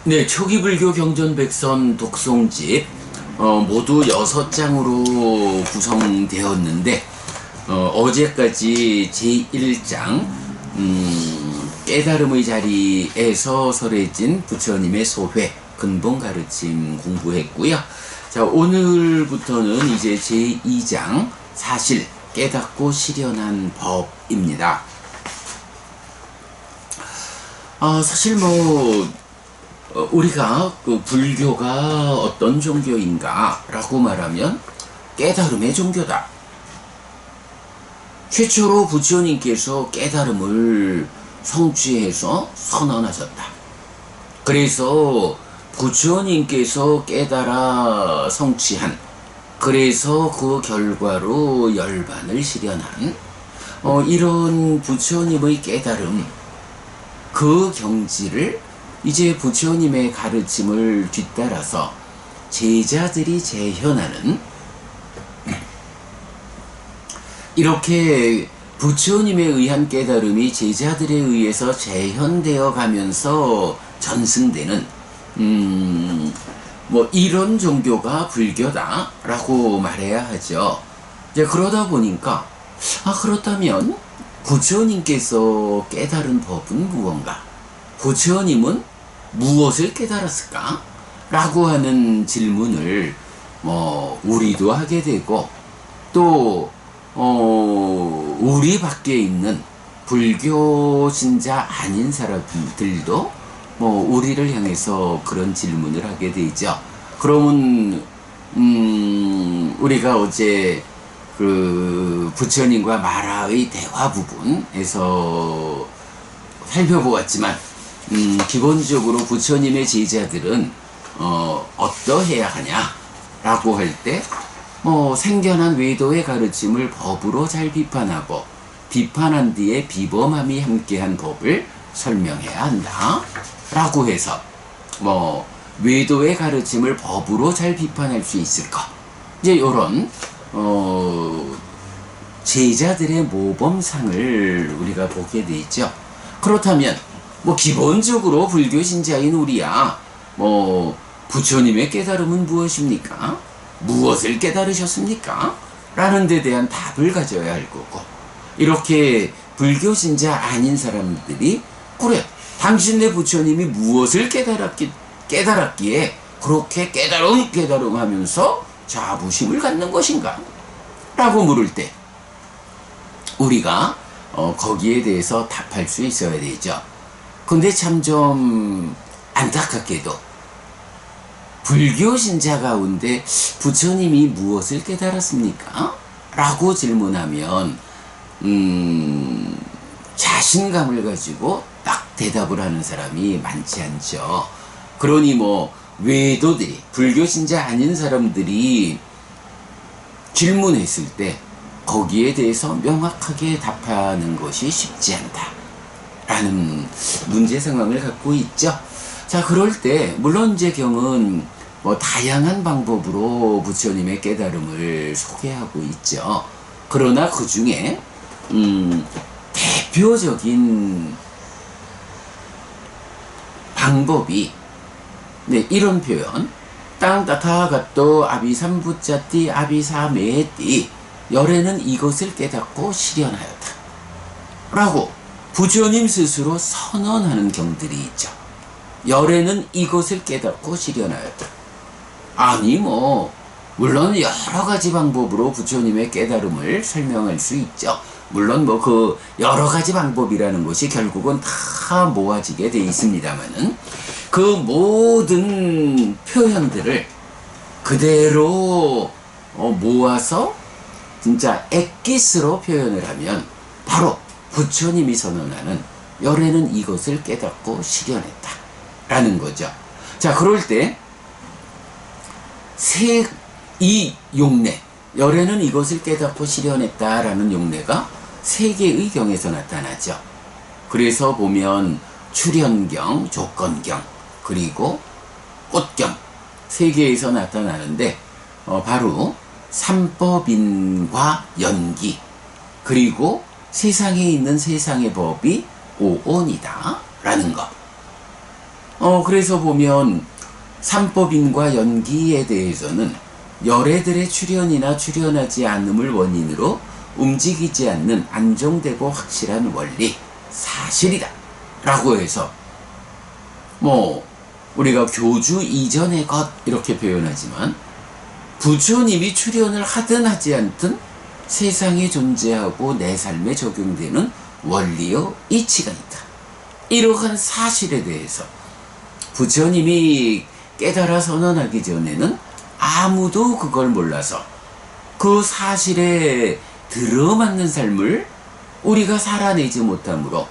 네, 초기 불교 경전백선 독송집 모두 6장으로 구성되었는데 어제까지 제1장 깨달음의 자리에서 설해진 부처님의 소회 근본 가르침 공부했고요. 자, 오늘부터는 이제 제2장 사실 깨닫고 실현한 법입니다. 사실 우리가 그 불교가 어떤 종교인가 라고 말하면 깨달음의 종교다. 최초로 부처님께서 깨달음을 성취해서 선언하셨다. 그래서 부처님께서 깨달아 성취한, 그래서 그 결과로 열반을 실현한 이런 부처님의 깨달음, 그 경지를 이제 부처님의 가르침을 뒤따라서 제자들이 재현하는, 이렇게 부처님에 의한 깨달음이 제자들에 의해서 재현되어 가면서 전승되는 이런 종교가 불교다라고 말해야 하죠. 이제 그러다 보니까 그렇다면 부처님께서 깨달은 법은 무언가? 부처님은 무엇을 깨달았을까? 라고 하는 질문을 우리도 하게 되고, 또 우리 밖에 있는 불교 신자 아닌 사람들도 우리를 향해서 그런 질문을 하게 되죠. 그러면 우리가 어제 그 부처님과 마라의 대화 부분에서 살펴보았지만 기본적으로 부처님의 제자들은 어떠해야 하냐라고 할 때 생견한 외도의 가르침을 법으로 잘 비판하고, 비판한 뒤에 비범함이 함께한 법을 설명해야 한다 라고 해서 외도의 가르침을 법으로 잘 비판할 수 있을까, 이제 요런 제자들의 모범상을 우리가 보게 되죠. 그렇다면 기본적으로 불교 신자인 우리야 부처님의 깨달음은 무엇입니까? 무엇을 깨달으셨습니까? 라는 데 대한 답을 가져야 할 거고, 이렇게 불교 신자 아닌 사람들이 그래, 당신네 부처님이 무엇을 깨달았기에 그렇게 깨달음 하면서 자부심을 갖는 것인가? 라고 물을 때 우리가 거기에 대해서 답할 수 있어야 되죠. 근데 참 좀 안타깝게도 불교 신자 가운데 부처님이 무엇을 깨달았습니까? 라고 질문하면 자신감을 가지고 딱 대답을 하는 사람이 많지 않죠. 그러니 외도들이, 불교 신자 아닌 사람들이 질문했을 때 거기에 대해서 명확하게 답하는 것이 쉽지 않다 라는 문제 상황을 갖고 있죠. 자, 그럴 때 물론 이제 경은 다양한 방법으로 부처님의 깨달음을 소개하고 있죠. 그러나 그 중에 대표적인 방법이 이런 표현, 땅 타타가또 아비삼부짜띠 아비사메띠 열애는 이것을 깨닫고 실현하였다 라고 부처님 스스로 선언하는 경들이 있죠. 열애는 이것을 깨닫고 실현하였다. 아니 물론 여러 가지 방법으로 부처님의 깨달음을 설명할 수 있죠. 물론 그 여러 가지 방법이라는 것이 결국은 다 모아지게 돼 있습니다만은, 그 모든 표현들을 그대로 모아서 진짜 엑기스로 표현을 하면 바로 부처님이 선언하는 열애는 이것을 깨닫고 실현했다 라는 거죠. 자, 그럴 때 이 용례, 열애는 이것을 깨닫고 실현했다 라는 용례가 세 개의 경에서 나타나죠. 그래서 보면 출현경, 조건경, 그리고 꽃경 세 개에서 나타나는데 바로 삼법인과 연기, 그리고 세상에 있는 세상의 법이 오온이다 라는 것. 그래서 보면 삼법인과 연기에 대해서는 열애들의 출현이나 출현하지 않음을 원인으로 움직이지 않는 안정되고 확실한 원리, 사실이다 라고 해서 우리가 교주 이전의 것 이렇게 표현하지만 부처님이 출현을 하든 하지 않든 세상에 존재하고 내 삶에 적용되는 원리요 이치가 있다. 이러한 사실에 대해서 부처님이 깨달아 선언하기 전에는 아무도 그걸 몰라서 그 사실에 들어맞는 삶을 우리가 살아내지 못하므로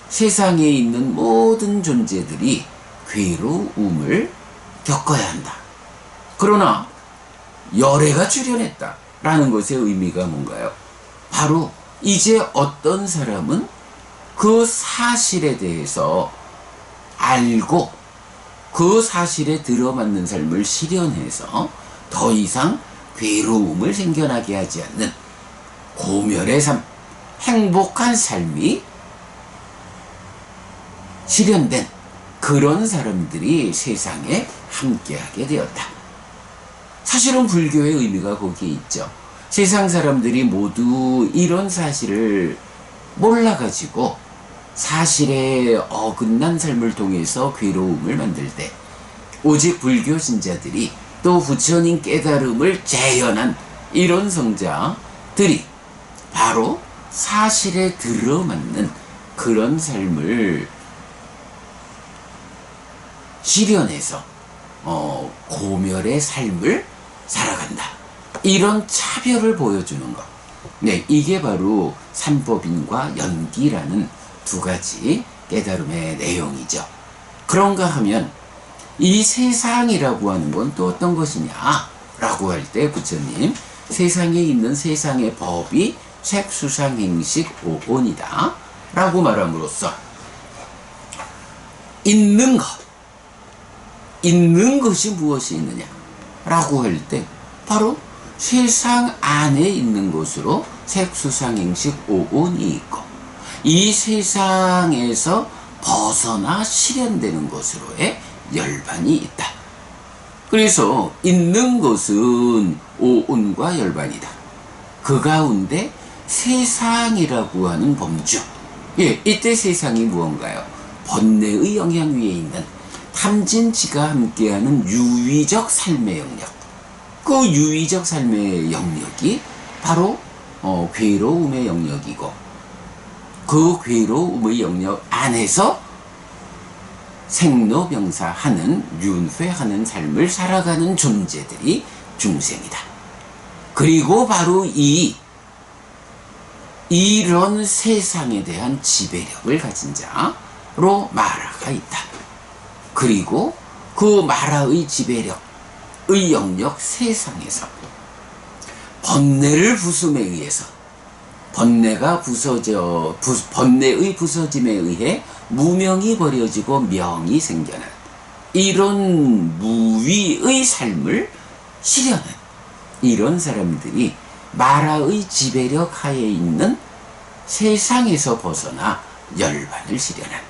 세상에 있는 모든 존재들이 괴로움을 겪어야 한다. 그러나 열애가 출현했다 라는 것의 의미가 뭔가요? 바로 이제 어떤 사람은 그 사실에 대해서 알고 그 사실에 들어맞는 삶을 실현해서 더 이상 괴로움을 생겨나게 하지 않는 고멸의 삶, 행복한 삶이 실현된 그런 사람들이 세상에 함께하게 되었다. 사실은 불교의 의미가 거기에 있죠. 세상 사람들이 모두 이런 사실을 몰라가지고 사실에 어긋난 삶을 통해서 괴로움을 만들 때 오직 불교 신자들이 또 부처님 깨달음을 재현한 이런 성자들이 바로 사실에 들어맞는 그런 삶을 실현해서 고멸의 삶을 살아간다. 이런 차별을 보여주는 것. 네, 이게 바로 삼법인과 연기라는 두 가지 깨달음의 내용이죠. 그런가 하면 이 세상이라고 하는 건 또 어떤 것이냐 라고 할 때 부처님 세상에 있는 세상의 법이 색수상행식 오온이다 라고 말함으로써 있는 것이 무엇이 있느냐 라고 할 때 바로 세상 안에 있는 것으로 색수상행식 오온이 있고 이 세상에서 벗어나 실현되는 것으로의 열반이 있다. 그래서 있는 것은 오온과 열반이다. 그 가운데 세상이라고 하는 범주, 이때 세상이 무언가요? 번뇌의 영향 위에 있는 탐진치가 함께하는 유의적 삶의 영역. 그 유의적 삶의 영역이 바로 괴로움의 영역이고 그 괴로움의 영역 안에서 생로병사하는 윤회하는 삶을 살아가는 존재들이 중생이다. 그리고 바로 이런 세상에 대한 지배력을 가진 자로 마라가 있다. 그리고 그 마라의 지배력의 영역 세상에서 번뇌를 부숨에 의해서 번뇌의 부서짐에 의해 무명이 버려지고 명이 생겨난 이런 무위의 삶을 실현한 이런 사람들이 마라의 지배력 하에 있는 세상에서 벗어나 열반을 실현한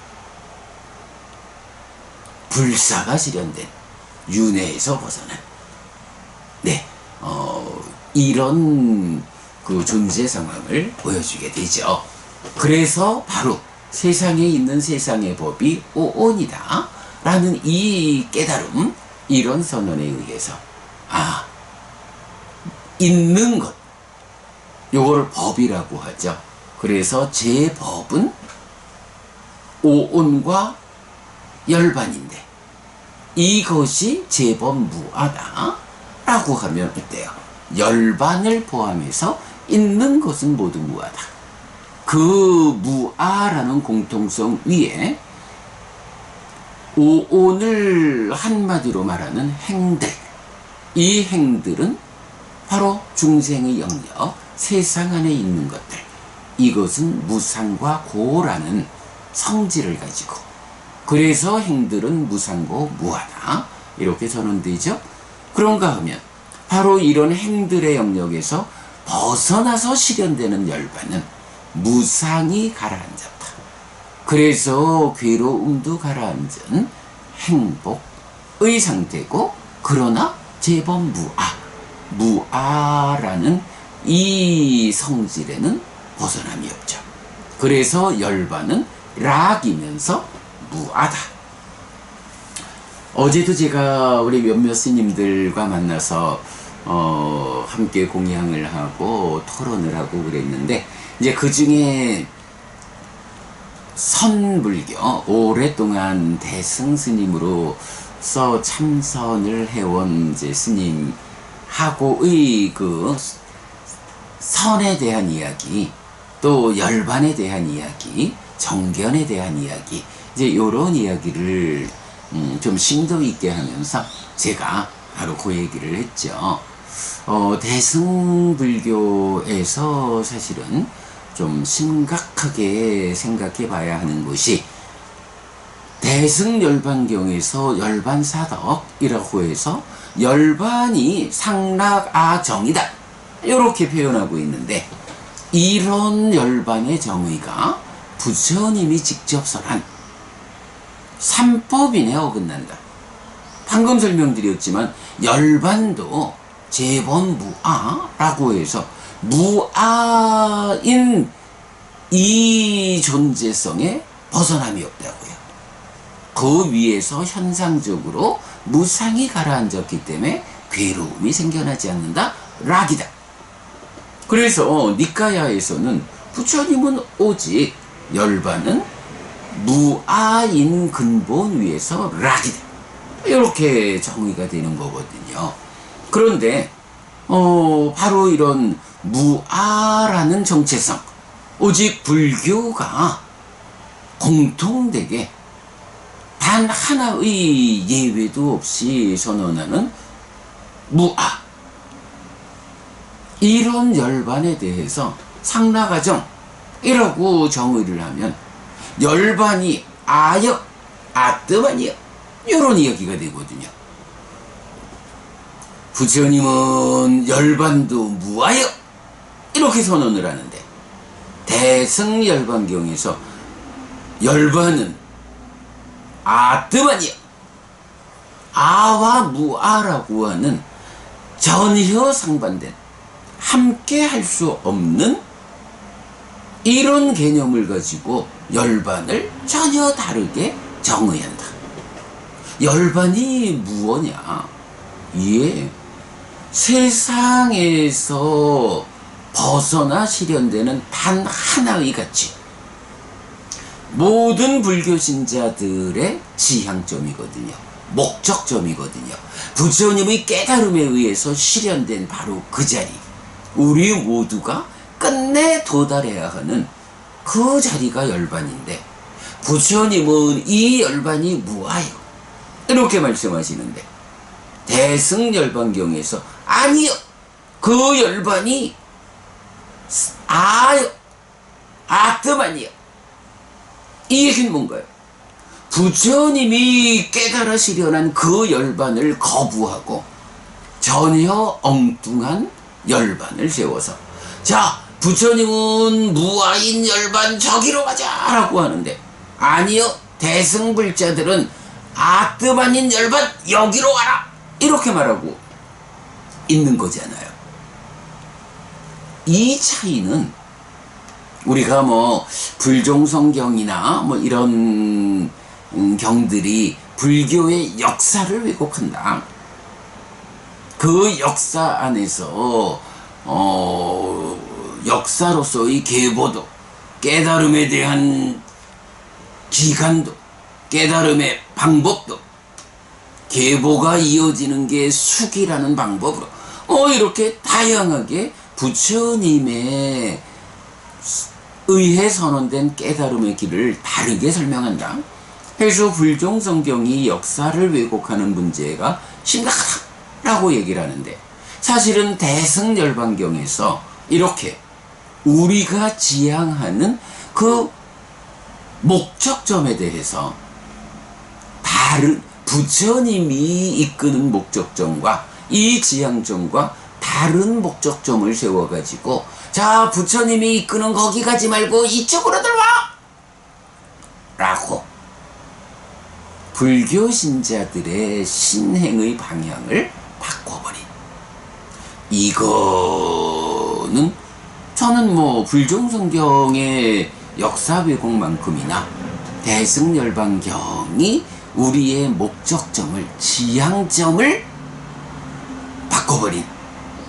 불사가 실현된 윤회에서 벗어난 이런 그 존재 상황을 보여주게 되죠. 그래서 바로 세상에 있는 세상의 법이 오온이다 라는 이 깨달음, 이런 선언에 의해서 있는 것, 요거를 법이라고 하죠. 그래서 제 법은 오온과 열반인데 이것이 제법 무아다 라고 하면 어때요? 열반을 포함해서 있는 것은 모두 무아다. 그 무아라는 공통성 위에 오온을 한마디로 말하는 행들, 이 행들은 바로 중생의 영역, 세상 안에 있는 것들, 이것은 무상과 고라는 성질을 가지고 그래서 행들은 무상고 무아다 이렇게 전언되죠. 그런가 하면 바로 이런 행들의 영역에서 벗어나서 실현되는 열반은 무상이 가라앉았다. 그래서 괴로움도 가라앉은 행복의 상태고, 그러나 제법 무아라는 이 성질에는 벗어남이 없죠. 그래서 열반은 락이면서 무아다. 어제도 제가 우리 몇몇 스님들과 만나서 함께 공양을 하고 토론을 하고 그랬는데, 이제 그 중에 선불교 오랫동안 대승 스님으로서 참선을 해온 이제 스님하고의 그 선에 대한 이야기, 또 열반에 대한 이야기, 정견에 대한 이야기, 이제 요런 이야기를 좀 심도 있게 하면서 제가 바로 그 얘기를 했죠. 대승불교에서 사실은 좀 심각하게 생각해 봐야 하는 것이, 대승열반경에서 열반사덕이라고 해서 열반이 상락아정이다 이렇게 표현하고 있는데, 이런 열반의 정의가 부처님이 직접 설한 삼법인에 어긋난다. 방금 설명드렸지만 열반도 제본무아라고 해서 무아인 이 존재성에 벗어남이 없다고요. 그 위에서 현상적으로 무상이 가라앉았기 때문에 괴로움이 생겨나지 않는다. 락이다. 그래서 니카야에서는 부처님은 오직 열반은 무아인 근본 위에서 락이다. 이렇게 정의가 되는 거거든요. 그런데 바로 이런 무아라는 정체성, 오직 불교가 공통되게 단 하나의 예외도 없이 선언하는 무아, 이런 열반에 대해서 상락아정이라고 정의를 하면 열반이 아여, 아뜨만이여, 이런 이야기가 되거든요. 부처님은 열반도 무아여 이렇게 선언을 하는데, 대승열반경에서 열반은 아뜨만이여, 아와 무아라고 하는 전혀 상반된, 함께 할 수 없는 이런 개념을 가지고 열반을 전혀 다르게 정의한다. 열반이 무엇냐? 이에 세상에서 벗어나 실현되는 단 하나의 가치, 모든 불교 신자들의 지향점이거든요. 목적점이거든요. 부처님의 깨달음에 의해서 실현된 바로 그 자리, 우리 모두가 끝내 도달해야 하는 그 자리가 열반인데, 부처님은 이 열반이 무아요 이렇게 말씀하시는데, 대승열반경에서 아니요, 그 열반이 아요, 아뜨만이요. 이 얘기는 뭔가요? 부처님이 깨달아 실현한 그 열반을 거부하고 전혀 엉뚱한 열반을 세워서, 자, 부처님은 무아인 열반 저기로 가자 라고 하는데, 아니요, 대승불자들은 아뜨만인 열반 여기로 와라 이렇게 말하고 있는 거잖아요. 이 차이는 우리가 뭐 불종성경이나 뭐 이런 경들이 불교의 역사를 왜곡한다, 그 역사 안에서 역사로서의 계보도, 깨달음에 대한 기간도, 깨달음의 방법도, 계보가 이어지는 게 숙이라는 방법으로 이렇게 다양하게 부처님의 의해 선언된 깨달음의 길을 다르게 설명한다. 그래서 불종성경이 역사를 왜곡하는 문제가 심각하다라고 얘기를 하는데, 사실은 대승열반경에서 이렇게 우리가 지향하는 그 목적점에 대해서 다른 부처님이 이끄는 목적점과 이 지향점과 다른 목적점을 세워가지고, 자, 부처님이 이끄는 거기 가지 말고 이쪽으로 들어와! 라고 불교 신자들의 신행의 방향을 바꿔버린, 이거는 저는 뭐 불종성경의 역사 왜곡만큼이나 대승열반경이 우리의 목적점을, 지향점을 바꿔버린,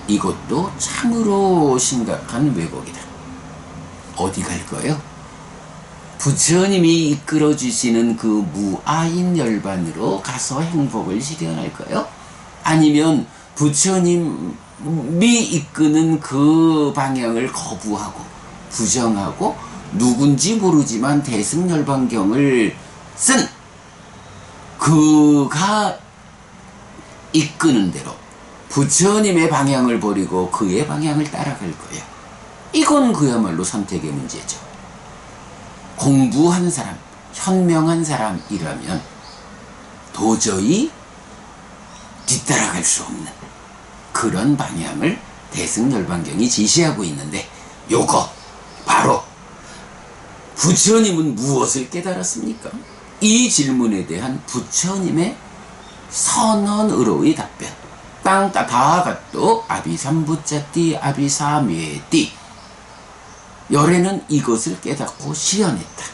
이것도 참으로 심각한 왜곡이다. 어디 갈까요? 부처님이 이끌어주시는 그 무아인 열반으로 가서 행복을 실현할까요? 아니면 부처님이 이끄는 그 방향을 거부하고 부정하고 누군지 모르지만 대승열반경을 쓴 그가 이끄는 대로 부처님의 방향을 버리고 그의 방향을 따라갈 거예요. 이건 그야말로 선택의 문제죠. 공부한 사람, 현명한 사람이라면 도저히 뒤따라갈 수 없는 그런 방향을 대승열반경이 지시하고 있는데, 요거 바로 부처님은 무엇을 깨달았습니까? 이 질문에 대한 부처님의 선언으로의 답변. 땅따 다가또 아비삼부짜띠 아비사메띠. 열애는 이것을 깨닫고 실현했다.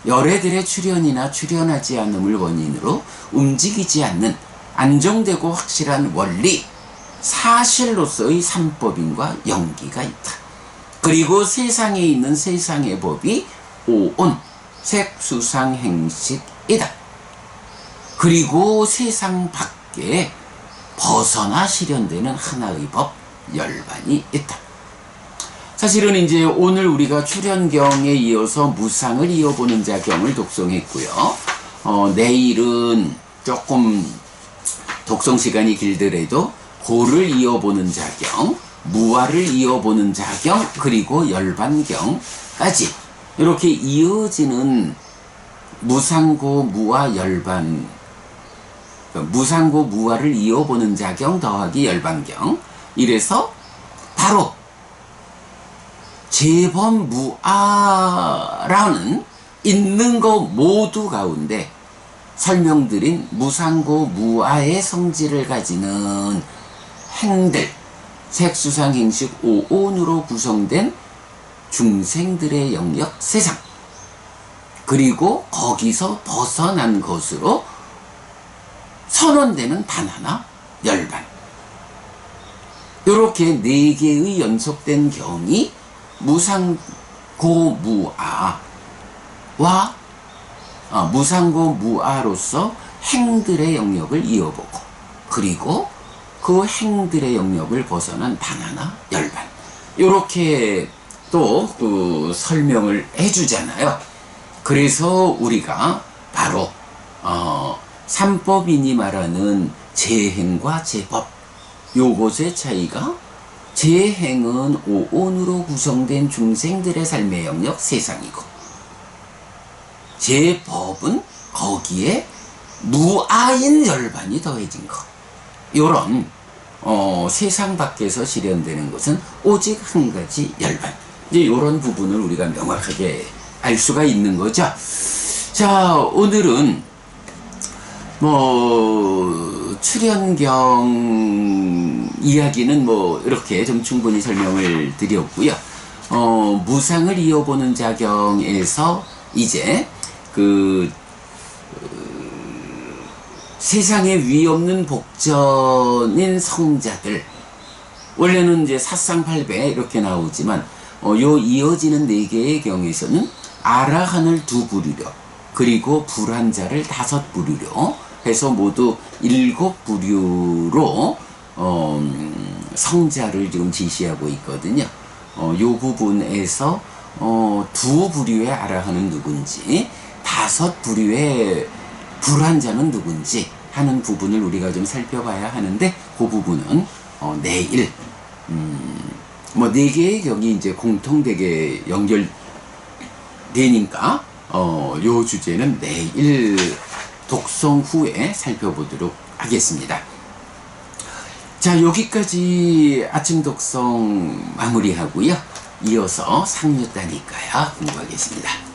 열애들의 출현이나 출현하지 않음을 원인으로 움직이지 않는 안정되고 확실한 원리, 사실로서의 삼법인과 영기가 있다. 그리고 세상에 있는 세상의 법이 오온, 색수상행식이다. 그리고 세상 밖에 벗어나 실현되는 하나의 법, 열반이 있다. 사실은 이제 오늘 우리가 출현경에 이어서 무상을 이어보는 자경을 독송했고요. 내일은 조금 독송 시간이 길더라도 고를 이어보는 자경, 무아를 이어보는 자경, 그리고 열반경까지 이렇게 이어지는 무상고 무아 열반, 무상고 무아를 이어보는 자경 더하기 열반경, 이래서 바로 제법무아라는 있는 거 모두 가운데 설명드린 무상고 무아의 성질을 가지는 행들, 색수상행식 오온으로 구성된 중생들의 영역 세상, 그리고 거기서 벗어난 것으로 선언되는 단 하나, 열반. 이렇게 4개의 연속된 경이 무상고무아와 무상고무아로서 행들의 영역을 이어보고, 그리고 그 행들의 영역을 벗어난 단 하나, 열반. 이렇게 또 그 설명을 해주잖아요. 그래서 우리가 바로 삼법인이 말하는 재행과 제법, 요것의 차이가, 재행은 오온으로 구성된 중생들의 삶의 영역 세상이고, 제법은 거기에 무아인 열반이 더해진 것. 요런 세상 밖에서 실현되는 것은 오직 한 가지 열반. 이제 요런 부분을 우리가 명확하게 알 수가 있는 거죠. 자, 오늘은 출현경 이야기는 이렇게 좀 충분히 설명을 드렸고요. 무상을 이어보는 자경에서 이제 세상에 위 없는 복전인 성자들, 원래는 이제 사상팔배 이렇게 나오지만 요 이어지는 4개의 경에서는 아라한을 2부류로, 그리고 불환자를 5부류로 해서 모두 7부류로 성자를 지금 지시하고 있거든요. 요 부분에서 2부류의 아라한은 누군지, 5부류의 불환자는 누군지 하는 부분을 우리가 좀 살펴봐야 하는데, 그 부분은 내일 4개의 경이 이제 공통되게 연결되니까 요 주제는 내일 독송 후에 살펴보도록 하겠습니다. 자, 여기까지 아침 독송 마무리하고요. 이어서 상류다니까야 공부하겠습니다.